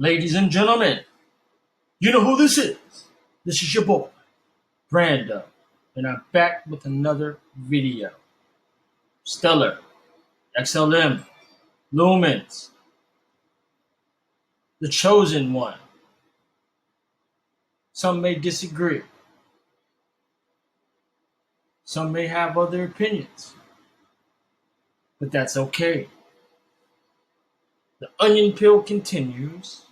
Ladies and gentlemen, you know who this is. This is your boy, Brando, and I'm back with another video. Stellar, XLM, Lumens, the chosen one. Some may disagree. Some may have other opinions, but that's okay. The onion peel continues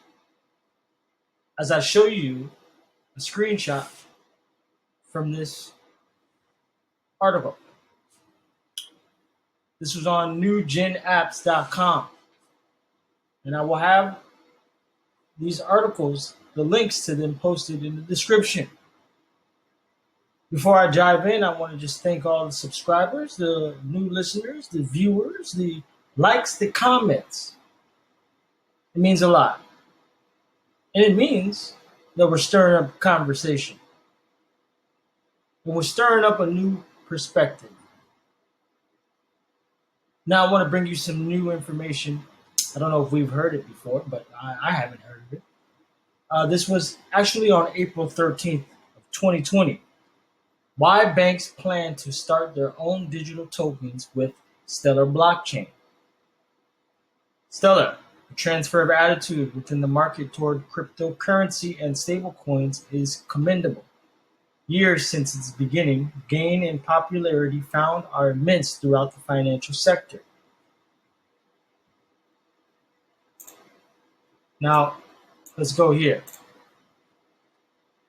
as I show you a screenshot from this article. This was on newgenapps.com. And I will have these articles, the links to them posted in the description. Before I dive in, I want to just thank all the subscribers, the new listeners, the viewers, the likes, the comments. It means a lot. And it means that we're stirring up conversation. And we're stirring up a new perspective. Now I want to bring you some new information. I don't know if we've heard it before, but I haven't heard of it. This was actually on April 13th of 2020. Why banks plan to start their own digital tokens with Stellar blockchain. Stellar, a transfer of attitude within the market toward cryptocurrency and stablecoins, is commendable. Years since its beginning, gain in popularity found are immense throughout the financial sector. Now, let's go here.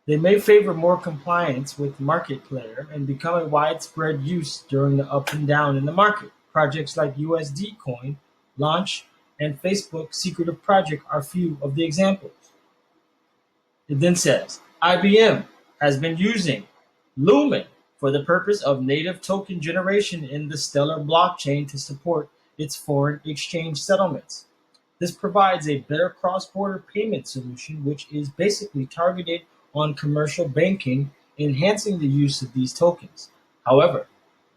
They may favor more compliance with market player and become a widespread use during the up and down in the market. Projects like USD Coin, Launch, and Facebook Secretive Project are few of the examples. It then says, IBM has been using Lumen for the purpose of native token generation in the Stellar blockchain to support its foreign exchange settlements. This provides a better cross-border payment solution, which is basically targeted on commercial banking, enhancing the use of these tokens. However,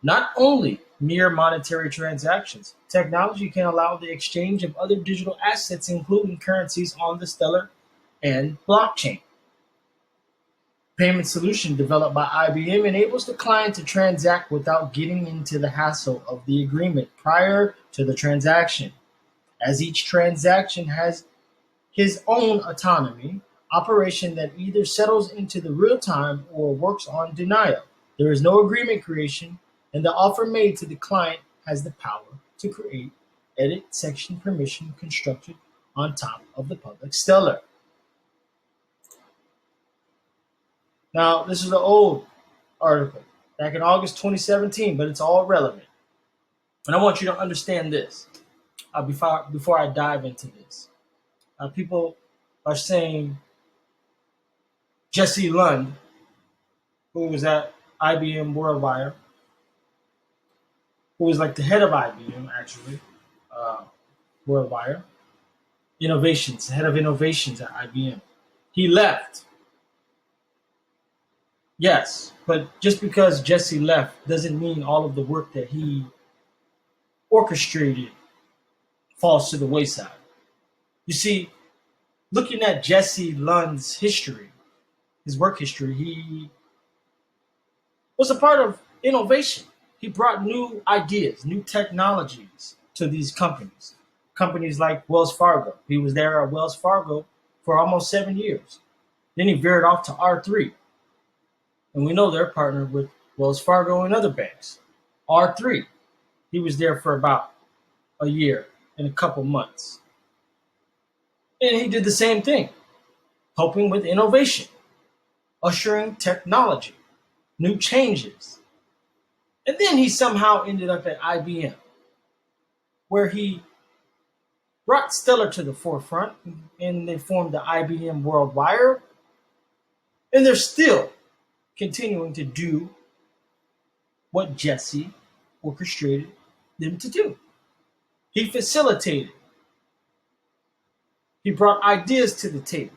not only mere monetary transactions, technology can allow the exchange of other digital assets, including currencies on the Stellar and blockchain. Payment solution developed by IBM enables the client to transact without getting into the hassle of the agreement prior to the transaction. As each transaction has his own autonomy, operation that either settles into the real time or works on denial. There is no agreement creation, and the offer made to the client has the power to create, edit, section permission constructed on top of the public Stellar. Now, this is an old article back in August 2017, but it's all relevant. And I want you to understand this before I dive into this. People are saying Jesse Lund, who was at IBM Worldwire, who was like the head of IBM, actually, Worldwire, innovations, head of innovations at IBM. He left. Yes, but just because Jesse left doesn't mean all of the work that he orchestrated falls to the wayside. You see, looking at Jesse Lund's history, his work history, he was a part of innovation. He brought new ideas, new technologies to these companies. Companies like Wells Fargo. He was there at Wells Fargo for almost 7 years. Then he veered off to R3. And we know they're partnered with Wells Fargo and other banks. R3, he was there for about a year and a couple months. And he did the same thing, helping with innovation, ushering technology, new changes. And then he somehow ended up at IBM, where he brought Stellar to the forefront, and they formed the IBM Worldwire. And they're still continuing to do what Jesse orchestrated them to do. He facilitated. He brought ideas to the table.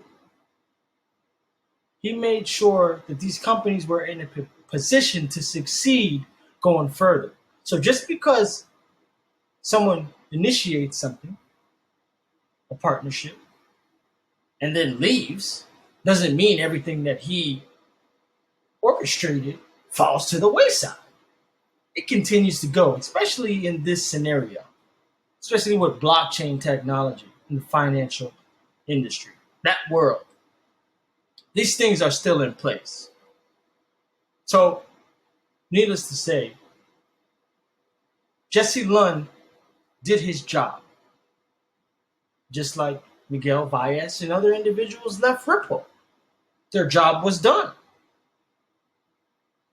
He made sure that these companies were in a position to succeed going further. So just because someone initiates something, a partnership, and then leaves doesn't mean everything that he orchestrated falls to the wayside. It continues to go, especially in this scenario, especially with blockchain technology in the financial industry, that world. These things are still in place. So, needless to say, Jesse Lund did his job, just like Miguel Valles and other individuals left Ripple. Their job was done.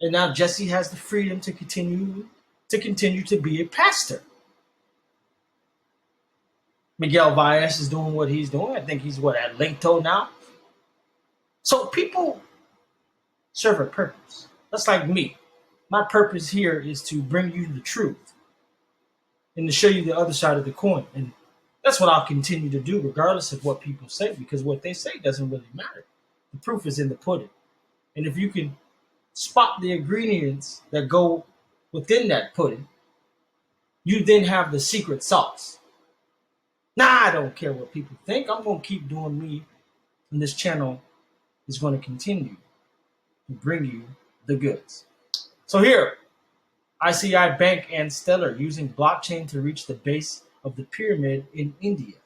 And now Jesse has the freedom to continue to be a pastor. Miguel Valles is doing what he's doing. I think he's at Linkto now. So people serve a purpose. That's like me. My purpose here is to bring you the truth and to show you the other side of the coin. And that's what I'll continue to do, regardless of what people say, because what they say doesn't really matter. The proof is in the pudding. And if you can spot the ingredients that go within that pudding, you then have the secret sauce. Nah, I don't care what people think. I'm going to keep doing me, and this channel is going to continue to bring you the goods. So here, ICICI Bank and Stellar using blockchain to reach the base of the pyramid in India.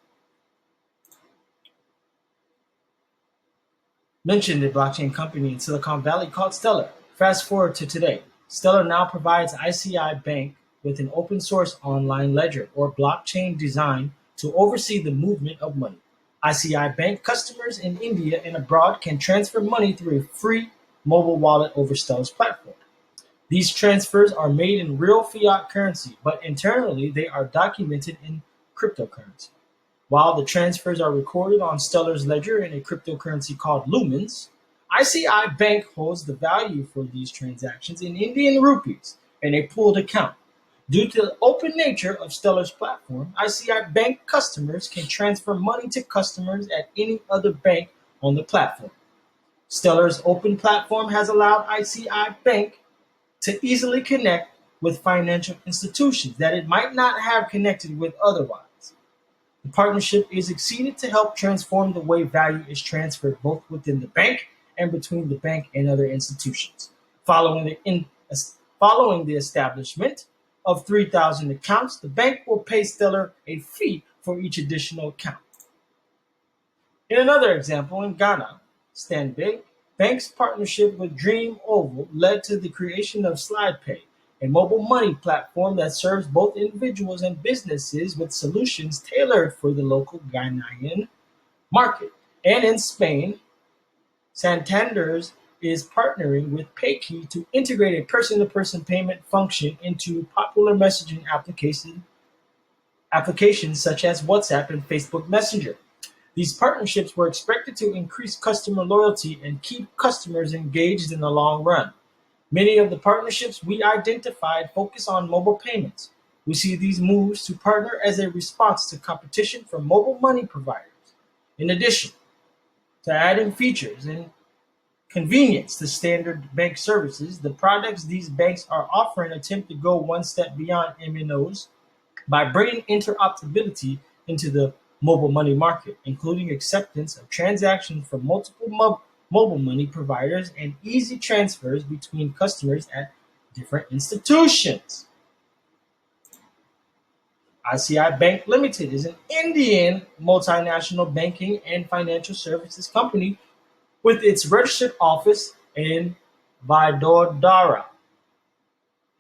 Mentioned a blockchain company in Silicon Valley called Stellar. Fast forward to today. Stellar now provides ICICI Bank with an open source online ledger or blockchain design to oversee the movement of money. ICICI Bank customers in India and abroad can transfer money through a free mobile wallet over Stellar's platform. These transfers are made in real fiat currency, but internally they are documented in cryptocurrency. While the transfers are recorded on Stellar's ledger in a cryptocurrency called Lumens, ICICI Bank holds the value for these transactions in Indian rupees in a pooled account. Due to the open nature of Stellar's platform, ICICI Bank customers can transfer money to customers at any other bank on the platform. Stellar's open platform has allowed ICICI Bank to easily connect with financial institutions that it might not have connected with otherwise. The partnership is exceeded to help transform the way value is transferred both within the bank and between the bank and other institutions. Following the establishment of 3,000 accounts, the bank will pay Stellar a fee for each additional account. In another example, in Ghana, Stanbic Bank's partnership with Dream Oval led to the creation of SlidePay, a mobile money platform that serves both individuals and businesses with solutions tailored for the local Ghanaian market. And in Spain, Santander's is partnering with Paykey to integrate a person-to-person payment function into popular messaging applications such as WhatsApp and Facebook Messenger. These partnerships were expected to increase customer loyalty and keep customers engaged in the long run. Many of the partnerships we identified focus on mobile payments. We see these moves to partner as a response to competition from mobile money providers. In addition to adding features and convenience to standard bank services, the products these banks are offering attempt to go one step beyond MNOs by bringing interoperability into the mobile money market, including acceptance of transactions from multiple mobile money providers and easy transfers between customers at different institutions. ICICI Bank Limited is an Indian multinational banking and financial services company with its registered office in Vadodara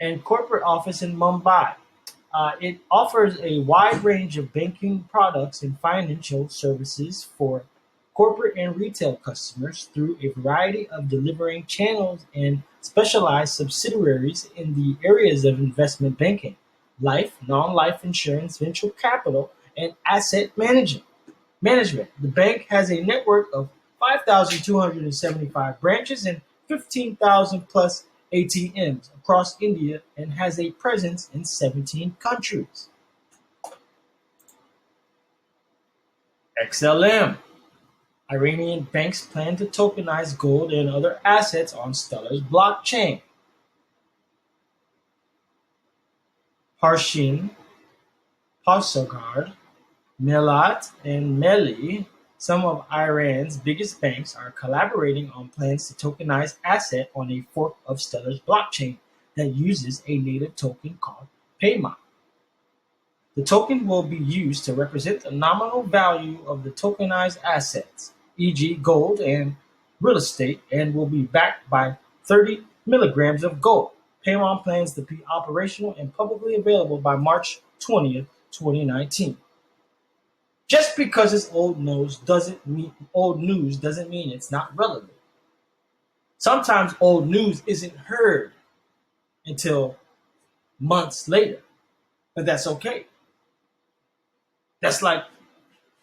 and corporate office in Mumbai. It offers a wide range of banking products and financial services for corporate and retail customers through a variety of delivering channels and specialized subsidiaries in the areas of investment banking, life, non-life insurance, venture capital, and asset management. The bank has a network of 5,275 branches and 15,000 plus ATMs across India and has a presence in 17 countries. XLM. Iranian banks plan to tokenize gold and other assets on Stellar's blockchain. Harshin, Pasogard, Melat, and Meli some of Iran's biggest banks are collaborating on plans to tokenize asset on a fork of Stellar's blockchain that uses a native token called Payment. The token will be used to represent the nominal value of the tokenized assets, e.g. gold and real estate, and will be backed by 30 milligrams of gold. Paymon plans to be operational and publicly available by March 20th, 2019. Just because it's old news doesn't mean it's not relevant. Sometimes old news isn't heard until months later, but that's okay. That's like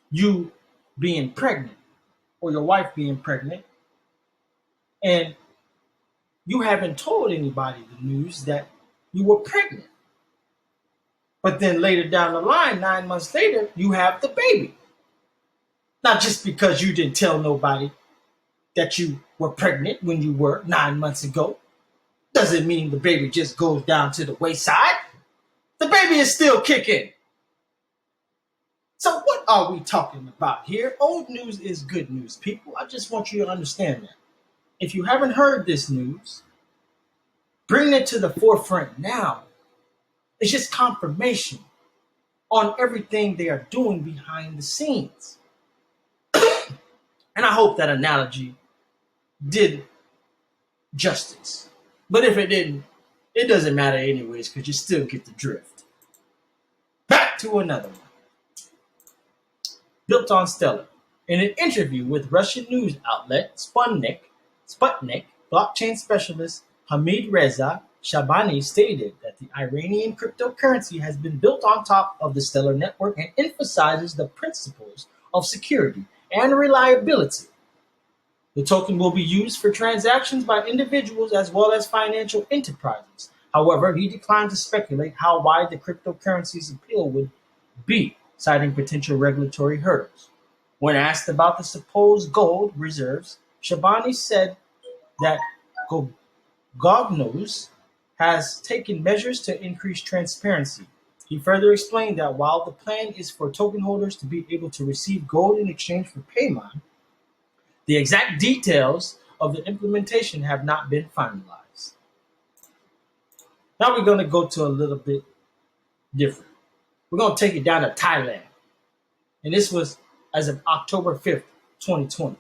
you being pregnant or your wife being pregnant, and you haven't told anybody the news that you were pregnant. But then later down the line, 9 months later, you have the baby. Not just because you didn't tell nobody that you were pregnant when you were 9 months ago, doesn't mean the baby just goes down to the wayside. The baby is still kicking. So what are we talking about here? Old news is good news, people. I just want you to understand that. If you haven't heard this news, bring it to the forefront now. It's just confirmation on everything they are doing behind the scenes. And I hope that analogy did justice. But if it didn't, it doesn't matter anyways, because you still get the drift. Back to another one. Built on Stellar. In an interview with Russian news outlet Sputnik, blockchain specialist Hamid Reza Shabani stated that the Iranian cryptocurrency has been built on top of the Stellar network and emphasizes the principles of security and reliability. The token will be used for transactions by individuals as well as financial enterprises. However, he declined to speculate how wide the cryptocurrency's appeal would be, citing potential regulatory hurdles. When asked about the supposed gold reserves, Shabani said that Gognos has taken measures to increase transparency. He further explained that while the plan is for token holders to be able to receive gold in exchange for payment, the exact details of the implementation have not been finalized. Now we're going to go to a little bit different. We're going to take it down to Thailand. And this was as of October 5th, 2020.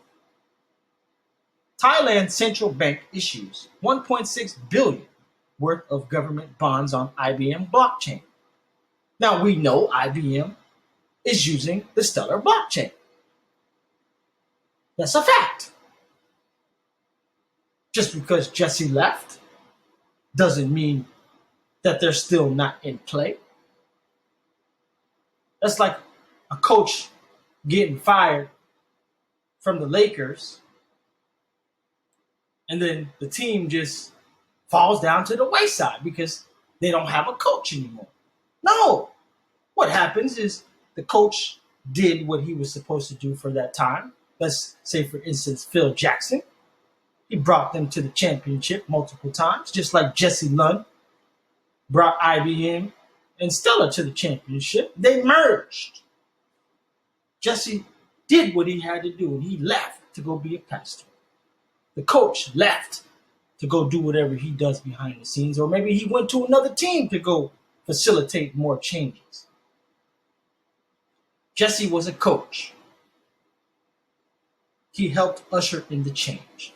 Thailand Central Bank issues 1.6 billion worth of government bonds on IBM blockchain. Now we know IBM is using the Stellar blockchain. That's a fact. Just because Jesse left doesn't mean that they're still not in play. That's like a coach getting fired from the Lakers, and then the team just falls down to the wayside because they don't have a coach anymore. No. What happens is the coach did what he was supposed to do for that time. Let's say, for instance, Phil Jackson. He brought them to the championship multiple times, just like Jesse Lund brought IBM and Stellar to the championship. They merged. Jesse did what he had to do, and he left to go be a pastor. The coach left to go do whatever he does behind the scenes, or maybe he went to another team to go facilitate more changes. Jesse was a coach. He helped usher in the change.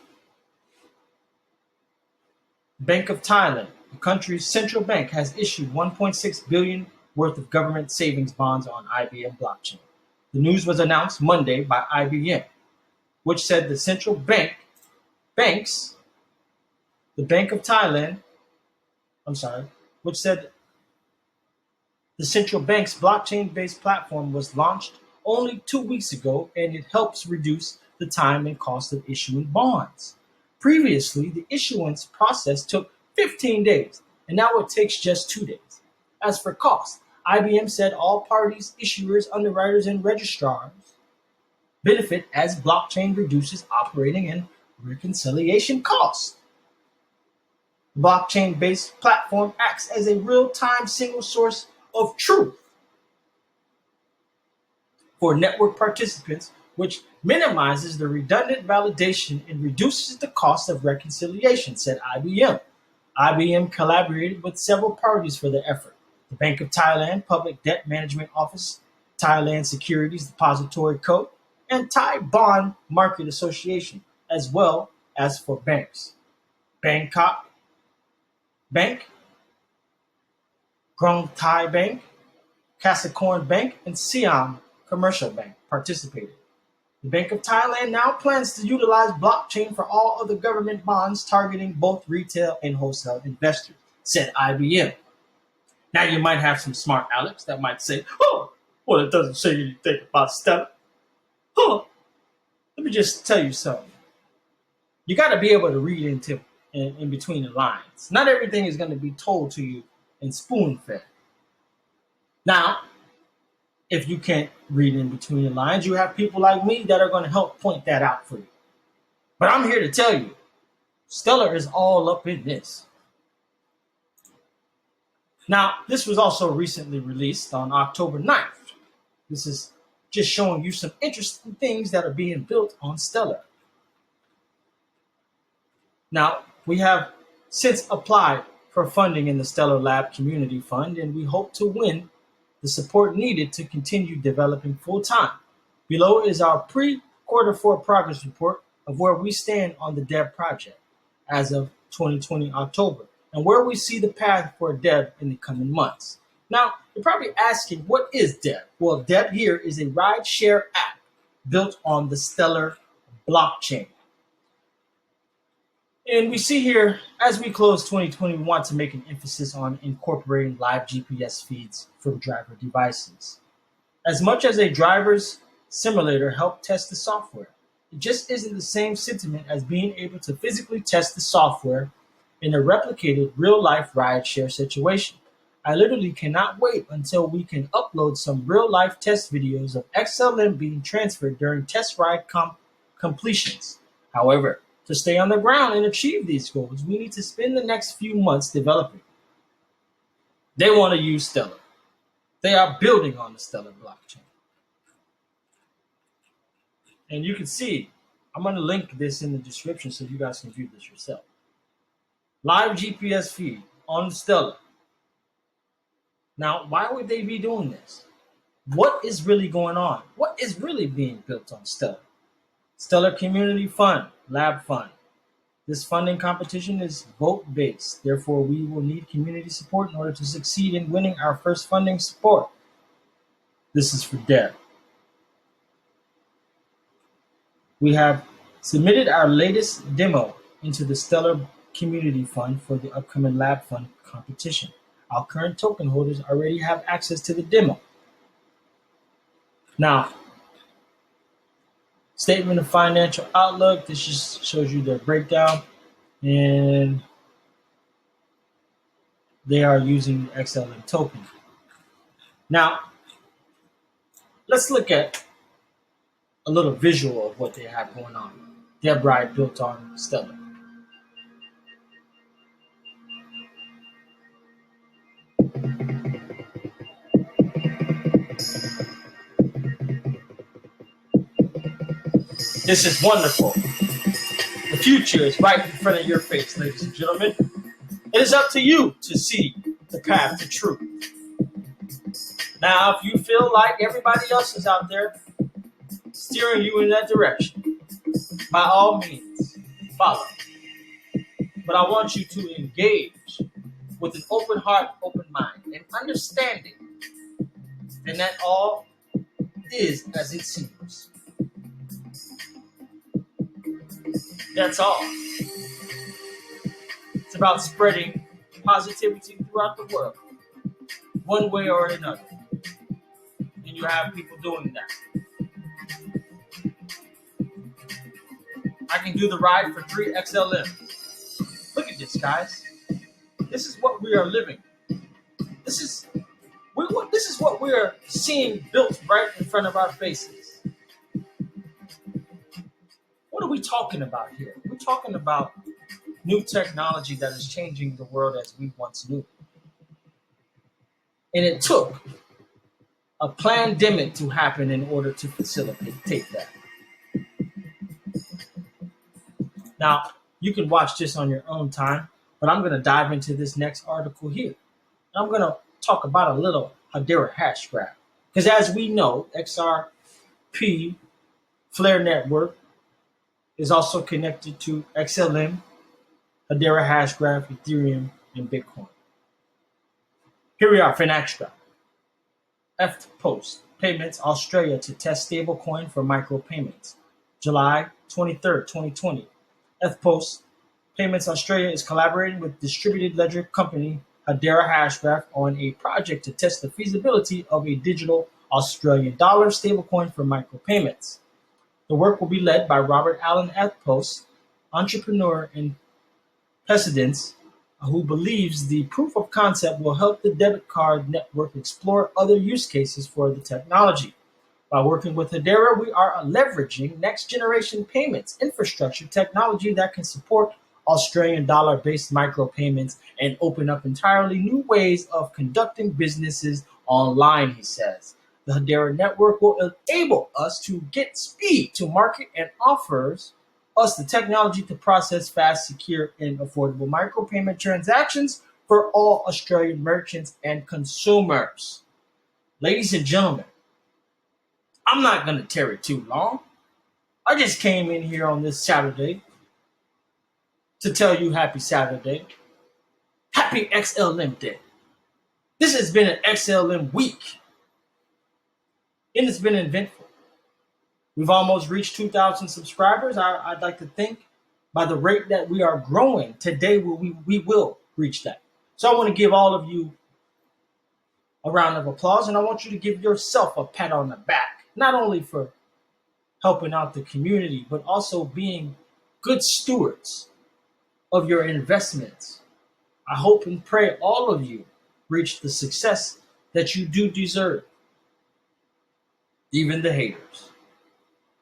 Bank of Thailand, the country's central bank, has issued 1.6 billion worth of government savings bonds on IBM blockchain. The news was announced Monday by IBM, which said the central bank the Bank of Thailand, which said the central bank's blockchain-based platform was launched only 2 weeks ago, and it helps reduce the time and cost of issuing bonds. Previously, the issuance process took 15 days, and now it takes just 2 days. As for cost, IBM said all parties, issuers, underwriters, and registrars benefit as blockchain reduces operating and reconciliation costs. The blockchain-based platform acts as a real-time single source of truth for network participants which minimizes the redundant validation and reduces the cost of reconciliation, said IBM. IBM collaborated with several parties for the effort: the Bank of Thailand Public Debt Management Office, Thailand Securities Depository Code, and Thai Bond Market Association, as well as for banks. Bangkok Bank, Grong Thai Bank, Capricorn Bank, and Siam Commercial Bank participated. The Bank of Thailand now plans to utilize blockchain for all other government bonds targeting both retail and wholesale investors, said IBM. Now you might have some smart Alex that might say, oh, well, it doesn't say anything about Stellar. Huh. Let me just tell you something. You got to be able to read into in between the lines. Not everything is going to be told to you and spoon-fed. Now, if you can't read in between the lines, you have people like me that are going to help point that out for you. But I'm here to tell you, Stellar is all up in this. Now, this was also recently released on October 9th. This is just showing you some interesting things that are being built on Stellar. Now, we have since applied for funding in the Stellar Lab Community Fund, and we hope to win the support needed to continue developing full-time. Below is our pre-quarter 4 progress report of where we stand on the DEV project as of 2020 October, and where we see the path for DEV in the coming months. Now, you're probably asking, what is DEV? Well, DEV here is a rideshare app built on the Stellar blockchain. And we see here, as we close 2020, we want to make an emphasis on incorporating live GPS feeds from driver devices. As much as a driver's simulator helped test the software, it just isn't the same sentiment as being able to physically test the software in a replicated real-life rideshare situation. I literally cannot wait until we can upload some real-life test videos of XLM being transferred during test ride completions. However, to stay on the ground and achieve these goals, we need to spend the next few months developing. They want to use Stellar. They are building on the Stellar blockchain. And you can see, I'm going to link this in the description so you guys can view this yourself. Live GPS feed on Stellar. Now, why would they be doing this? What is really going on? What is really being built on Stellar? Stellar Community Fund, Lab Fund. This funding competition is vote-based. Therefore, we will need community support in order to succeed in winning our first funding support. This is for DEV. We have submitted our latest demo into the Stellar Community Fund for the upcoming Lab Fund competition. Our current token holders already have access to the demo. Now, statement of financial outlook. This just shows you their breakdown, and they are using the XLM token. Now, let's look at a little visual of what they have going on. DEV ride built on Stellar. This is wonderful. The future is right in front of your face, ladies and gentlemen. It is up to you to see the path to truth. Now, if you feel like everybody else is out there steering you in that direction, by all means, follow. But I want you to engage with an open heart, open mind, and understanding that not all is as it seems. That's all. It's about spreading positivity throughout the world, one way or another. And you have people doing that. I can do the ride for 3 XLM. Look at this, guys. This is what we are living. This is what we are seeing built right in front of our faces. What are we talking about here? We're talking about new technology that is changing the world as we once knew. And it took a pandemic to happen in order to facilitate that. Now, you can watch this on your own time, but I'm going to dive into this next article here. I'm going to talk about a little Hedera Hashgraph. Because as we know, XRP Flare Network is also connected to XLM, Hedera Hashgraph, Ethereum, and Bitcoin. Here we are for an extra. F Post Payments Australia to test stablecoin for micropayments. July 23rd, 2020. F Post Payments Australia is collaborating with distributed ledger company Hedera Hashgraph on a project to test the feasibility of a digital Australian dollar stablecoin for micropayments. The work will be led by Robert Allen F Post, entrepreneur and Precedence, who believes the proof of concept will help the debit card network explore other use cases for the technology. By working with Hedera, we are leveraging next-generation payments infrastructure technology that can support Australian dollar-based micropayments and open up entirely new ways of conducting businesses online, he says. The Hedera network will enable us to get speed to market and offers us the technology to process fast, secure, and affordable micropayment transactions for all Australian merchants and consumers. Ladies and gentlemen, I'm not going to tarry too long. I just came in here on this Saturday to tell you happy Saturday. Happy XLM Day. This has been an XLM week, and it's been eventful. We've almost reached 2,000 subscribers. I'd like to think by the rate that we are growing, today we will reach that. So I want to give all of you a round of applause, and I want you to give yourself a pat on the back, not only for helping out the community, but also being good stewards of your investments. I hope and pray all of you reach the success that you do deserve, even the haters.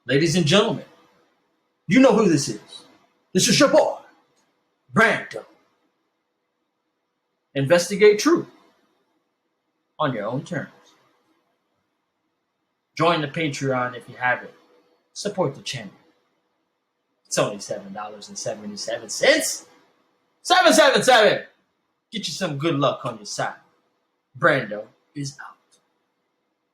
Ladies and gentlemen, you know who this is. This is your boy, Brando. Investigate truth on your own terms. Join the Patreon if you haven't. Support the channel. It's only $7.77. 777. Get you some good luck on your side. Brando is out.